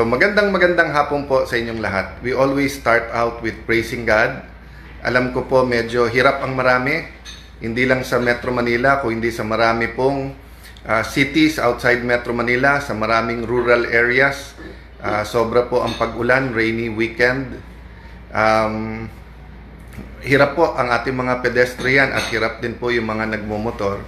So, magandang hapon po sa inyong lahat. We always start out with praising God. Alam ko po medyo hirap ang marami, hindi lang sa Metro Manila, kundi sa marami pong cities outside Metro Manila, sa maraming rural areas. Sobra po ang pag-ulan, rainy weekend. Hirap po ang ating mga pedestrian at hirap din po yung mga nagmumotor.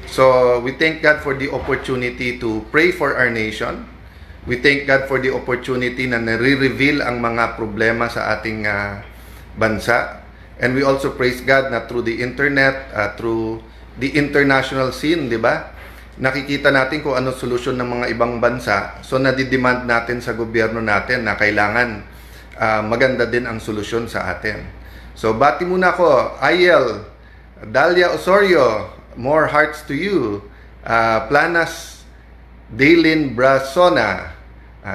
So, we thank God for the opportunity to pray for our nation. We thank God for the opportunity na nare-reveal ang mga problema sa ating bansa. And we also praise God na through the internet, through the international scene, di ba? Nakikita natin kung ano solusyon ng mga ibang bansa. So, nadidemand natin sa gobyerno natin na kailangan maganda din ang solusyon sa atin. So, bati muna ako, Ayel, Dalia Osorio, more hearts to you. Planas Daylin Brasona,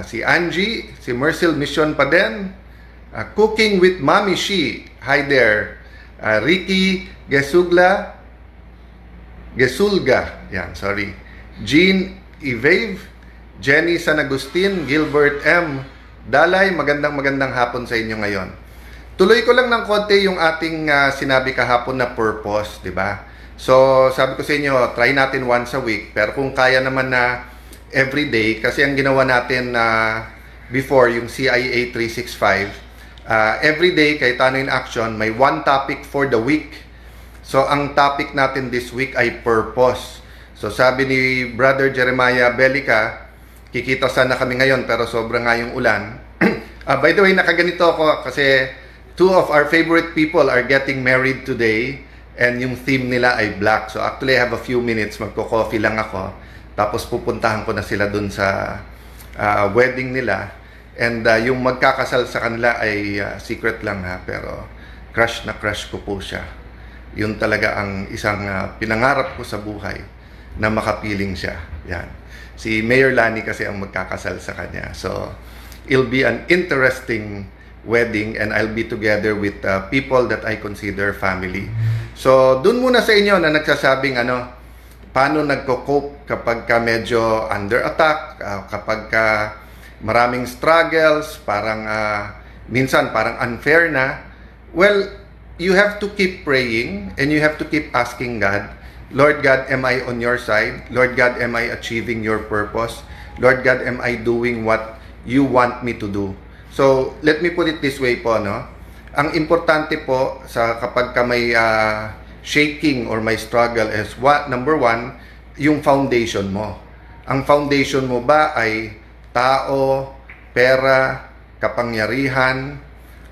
si Angie, si Mercil Mission pa din, Cooking with Mami Shi, hi there, Ricky Gesulga, Jean Evave, Jenny San Agustin, Gilbert M. Dalay, magandang hapon sa inyo ngayon. Tuloy ko lang ng konti yung ating sinabi kahapon na purpose, di ba? So, sabi ko sa inyo, try natin once a week, pero kung kaya naman na every day, kasi ang ginawa natin before, yung CIA 365, every day, kahit ano in action, may one topic for the week. So, ang topic natin this week ay purpose. So, sabi ni Brother Jeremiah Belica, kikita sana kami ngayon, pero sobra nga yung ulan. By the way, nakaganito ako kasi two of our favorite people are getting married today, and yung theme nila ay black. So, actually, I have a few minutes, magko-coffee lang ako. Tapos pupuntahan ko na sila dun sa wedding nila. And yung magkakasal sa kanila ay secret lang ha. Pero crush na crush ko po siya. Yun talaga ang isang pinangarap ko sa buhay na makapiling siya. Yan. Si Mayor Lani kasi ang magkakasal sa kanya. So it'll be an interesting wedding and I'll be together with people that I consider family. So dun muna sa inyo na nagsasabing paano nagko-cope kapag ka medyo under attack, kapag ka maraming struggles, parang minsan parang unfair na. Well, you have to keep praying and you have to keep asking God, Lord God, am I on your side? Lord God, am I achieving your purpose? Lord God, am I doing what you want me to do? So, let me put it this way po, no? Ang importante po sa kapag ka may shaking or may struggle is number one, yung foundation mo. Ang foundation mo ba ay tao, pera, kapangyarihan,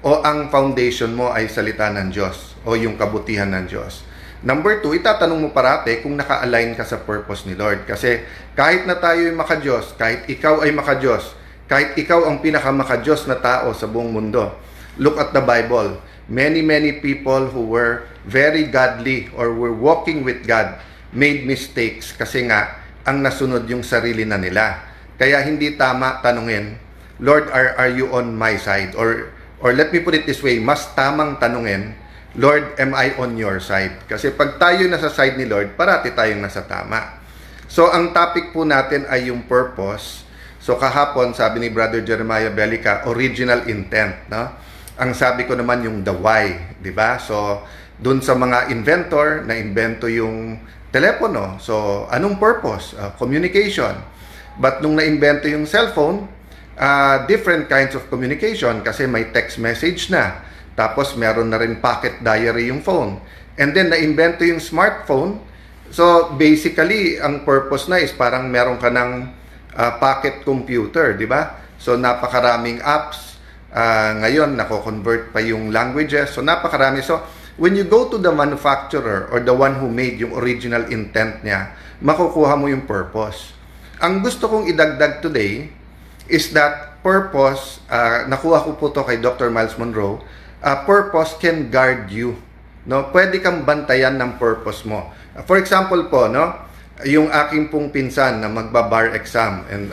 o ang foundation mo ay salita ng Diyos o yung kabutihan ng Diyos? Number two, itatanong mo parate kung naka-align ka sa purpose ni Lord. Kasi kahit na tayo ay maka-Diyos, kahit ikaw ay maka-Diyos, kahit ikaw ang pinaka-maka-Diyos na tao sa buong mundo, look at the Bible. Many people who were very godly or were walking with God made mistakes kasi nga ang nasunod yung sarili na nila. Kaya hindi tama tanungin, Lord, are you on my side? Or let me put it this way, mas tamang tanungin, Lord, am I on your side? Kasi pag tayo nasa side ni Lord, parati tayong nasa tama. So ang topic po natin ay yung purpose. So kahapon, sabi ni Brother Jeremiah Belica, original intent, no? Ang sabi ko naman yung the why, di ba? So, dun sa mga inventor, na-invento yung telepono. So, anong purpose? Communication. But nung na-invento yung cellphone, different kinds of communication kasi may text message na. Tapos, meron na rin pocket diary yung phone. And then, na-invento yung smartphone. So, basically, ang purpose na is parang meron ka ng pocket computer, di ba? So, napakaraming apps. Ngayon, nako-convert pa yung languages. So, napakarami. So, when you go to the manufacturer or the one who made yung original intent niya, makukuha mo yung purpose. Ang gusto kong idagdag today is that purpose, nakuha ko po to kay Dr. Miles Monroe, purpose can guard you. No? Pwede kang bantayan ng purpose mo. For example po, no? Yung aking pong pinsan na magba-bar exam and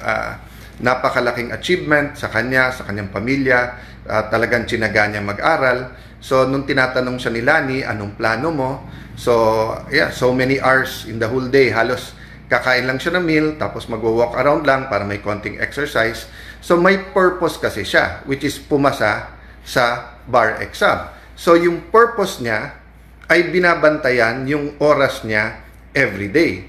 napakalaking achievement sa kanya, sa kanyang pamilya, talagang tsinaga niya mag-aral. So, nung tinatanong siya ni Lani, anong plano mo? So, yeah, so many hours in the whole day. Halos kakain lang siya ng meal, tapos magwo-walk around lang para may konting exercise. So may purpose kasi siya, which is pumasa sa bar exam. So yung purpose niya ay binabantayan yung oras niya every day.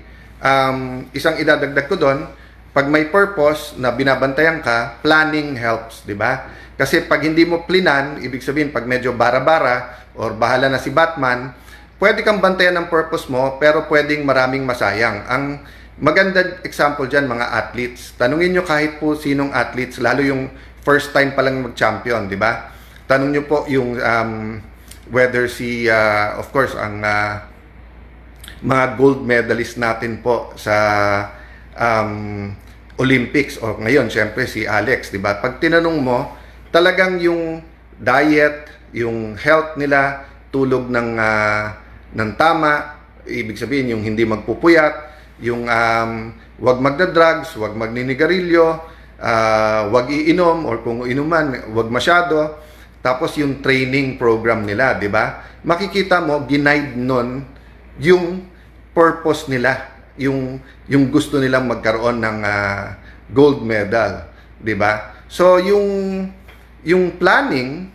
Isang idadagdag ko doon, pag may purpose na binabantayan ka, planning helps, di ba? Kasi pag hindi mo plinan, ibig sabihin pag medyo bara-bara or bahala na si Batman, pwede kang bantayan ng purpose mo pero pwedeng maraming masayang. Ang magandang example dyan, mga athletes. Tanungin nyo kahit po sinong athletes, lalo yung first time pa lang mag-champion, di ba? Tanong nyo po yung whether of course, ang mga gold medalist natin po sa Olympics o ngayon, syempre si Alex, di ba? Pag tinanong mo, talagang yung diet, yung health nila, tulog ng tama, ibig sabihin yung hindi magpupuyat, yung wag magda-drugs, wag magninigarilyo, wag iinom or kung inuman, wag masyado. Tapos yung training program nila, di ba? Makikita mo, ginaid nun yung purpose nila, yung gusto nilang magkaroon ng gold medal, di ba? So yung planning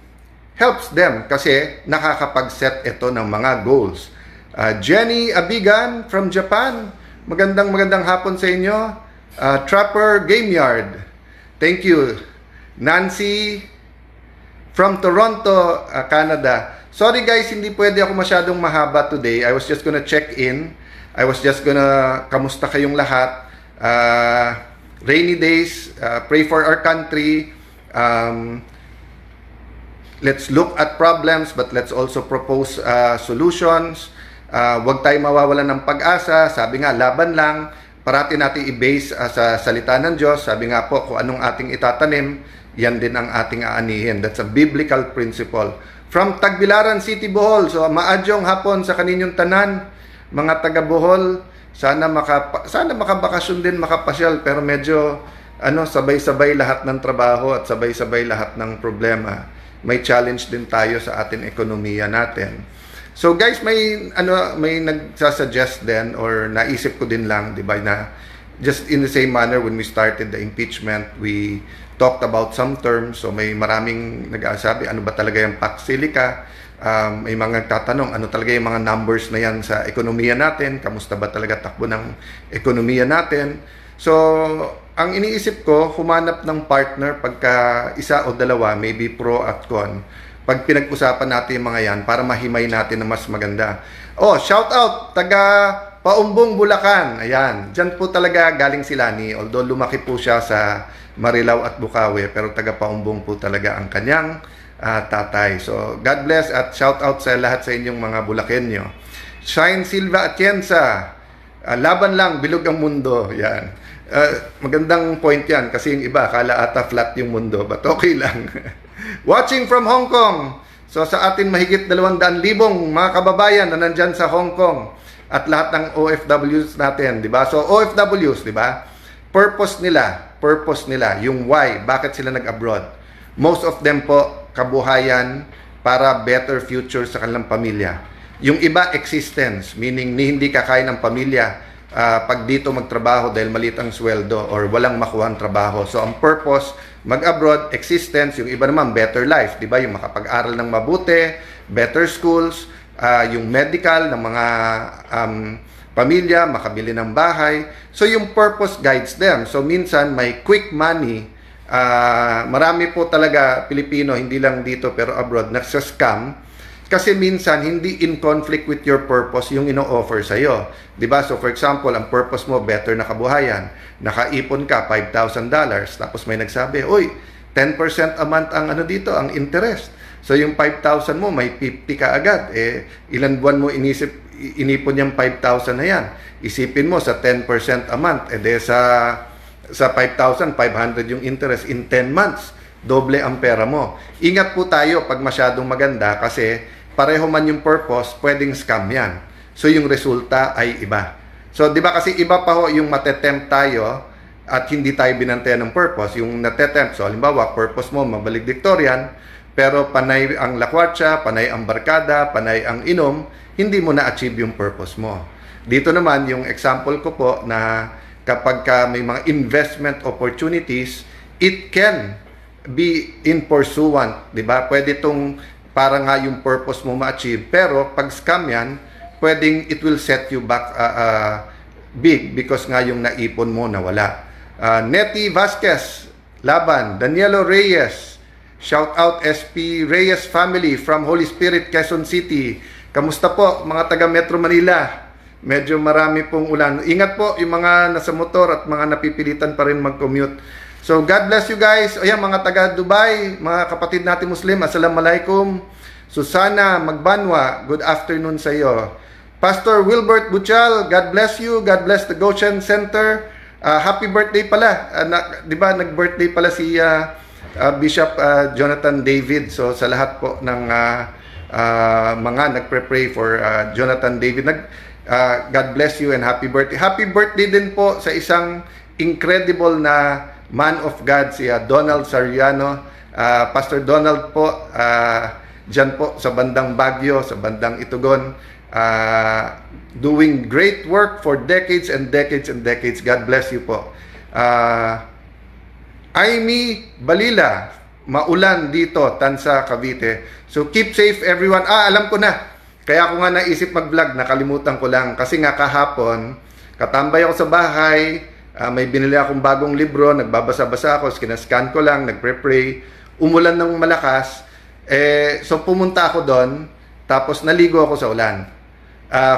helps them kasi nakakapag-set ito ng mga goals. Jenny Abigan from Japan, magandang hapon sa inyo. Trapper Game Yard, thank you. Nancy from Toronto, Canada. Sorry guys, hindi pwede ako masyadong mahaba today. I was just gonna check in. I was just gonna kamusta kayong lahat. Rainy days, pray for our country. Let's look at problems but let's also propose solutions. Huwag tayo mawawalan ng pag-asa. Sabi nga, laban lang. Parati natin i-base sa salita ng Diyos. Sabi nga po, kung anong ating itatanim, yan din ang ating aanihin. That's a biblical principle. From Tagbilaran City, Bohol. So, maadyong hapon sa kaninyong tanan, mga taga Bohol. Sana makabakasyon din, makapasyal. Pero medyo sabay-sabay lahat ng trabaho at sabay-sabay lahat ng problema. May challenge din tayo sa ating ekonomiya natin. So guys, may nagsasuggest din or naisip ko din lang, 'di ba, na just in the same manner when we started the impeachment, we talked about some terms. So may maraming nag-aasabi, ano ba talaga yung Pax Silica? May mga nagtatanong, ano talaga yung mga numbers na yan sa ekonomiya natin? Kamusta ba talaga takbo ng ekonomiya natin? So, ang iniisip ko, humanap ng partner pagka isa o dalawa, maybe pro at con. Pag pinag-usapan natin yung mga yan, para mahimay natin na mas maganda. Oh, shout out, taga Paumbong, Bulacan. Ayan, dyan po talaga galing si Lani. Although lumaki po siya sa Marilao at Bukawi, pero taga Paumbong po talaga ang kanyang tatay. So, God bless at shout out sa lahat sa inyong mga Bulakenyo. Shine Silva Atienza, laban lang, bilog ang mundo. Yan. Magandang point yan kasi yung iba, akala ata flat yung mundo, but okay lang. Watching from Hong Kong. So, sa atin mahigit 200,000 mga kababayan na nandyan sa Hong Kong at lahat ng OFWs natin, di ba? So, OFWs, di ba? Purpose nila, yung why, bakit sila nag-abroad. Most of them po, kabuhayan para better future sa kanilang pamilya. Yung iba, existence, meaning hindi kakain ng pamilya pag dito magtrabaho dahil maliit ang sweldo or walang makuhang trabaho. So, ang purpose, mag-abroad, existence, yung iba naman, better life, di ba? Yung makapag-aral ng mabuti, better schools, yung medical ng mga pamilya, makabili ng bahay. So, yung purpose guides them. So, minsan, may quick money. Marami po talaga Pilipino, hindi lang dito pero abroad, nagsascam kasi minsan hindi in conflict with your purpose yung ino-offer sa'yo. Diba? So for example, ang purpose mo, better na kabuhayan. Nakaipon ka, $5,000. Tapos may nagsabi, uy, 10% a month ang dito, ang interest. So yung 5,000 mo, may 50 ka agad. Ilan buwan mo inipon yung 5,000 na yan. Isipin mo sa 10% a month. Sa 5,500 yung interest in 10 months. Doble ang pera mo. Ingat po tayo pag masyadong maganda kasi pareho man yung purpose, pwedeng scam yan. So yung resulta ay iba. So di ba kasi iba pa ho yung matetempt tayo at hindi tayo binantayan ng purpose. Yung natetempt, so halimbawa, purpose mo mabaligdiktoryan, pero panay ang lakwatsa, panay ang barkada, panay ang inom, hindi mo na-achieve yung purpose mo. Dito naman yung example ko po na kapag may mga investment opportunities, it can be in pursuant, di ba? Pwede itong para nga yung purpose mo ma-achieve. Pero pag scam yan, pwedeng it will set you back big because nga yung naipon mo nawala. Nettie Vasquez, Laban, Danielo Reyes, shout out SP Reyes family from Holy Spirit, Quezon City. Kamusta po mga taga Metro Manila? Medyo marami pong ulan. Ingat po yung mga nasa motor at mga napipilitan pa rin mag-commute. So God bless you guys. Ayan mga taga Dubai, mga kapatid natin Muslim, Assalamualaikum. Susana Magbanwa, good afternoon sa iyo. Pastor Wilbert Butchal, God bless you. God bless the Goshen Center. Happy birthday pala. Di ba nag-birthday pala si Bishop Jonathan David. So sa lahat po ng mga nagpre-pray for Jonathan David, God bless you and happy birthday. Happy birthday din po sa isang incredible na man of God, si Donald Sariano. Pastor Donald po, dyan po sa bandang Baguio, sa bandang Itugon, doing great work for decades and decades and decades. God bless you po. Aimee Balila, maulan dito, Tansa, Cavite. So keep safe everyone. Alam ko na. Kaya ako nga naisip mag-vlog, nakalimutan ko lang. Kasi nga kahapon, katambay ako sa bahay, may binili akong bagong libro, nagbabasa-basa ako, kinascan ko lang, nagpre-pray, umulan ng malakas. So pumunta ako doon, tapos naligo ako sa ulan.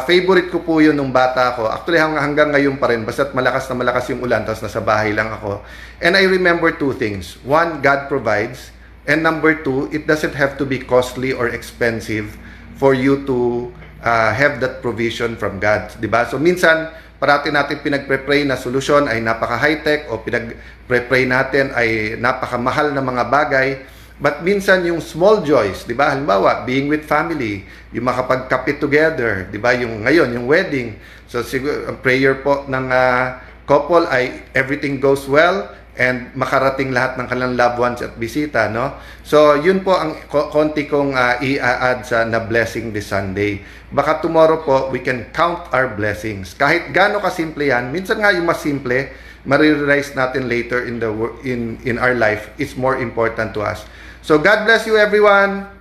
Favorite ko po yun nung bata ako. Actually hanggang ngayon pa rin, basta't malakas na malakas yung ulan, tapos nasa bahay lang ako. And I remember two things. One, God provides. And number two, it doesn't have to be costly or expensive for you to have that provision from God. Diba? So minsan, parati natin pinagpre-pray na solusyon ay napaka-high-tech o pinagpre-pray natin ay napakamahal na mga bagay. But minsan yung small joys, di ba? Halimbawa, being with family, yung makapag-kapit together, di ba? Yung ngayon, yung wedding. So siguro, ang prayer po ng couple ay everything goes well and makarating lahat ng kanilang loved ones at bisita, no? So yun po ang konti kong i-add sa na blessing this Sunday. Baka tomorrow po, we can count our blessings. Kahit gaano kasimple yan, minsan nga yung mas simple, marirealize natin later in our life, it's more important to us. So God bless you everyone.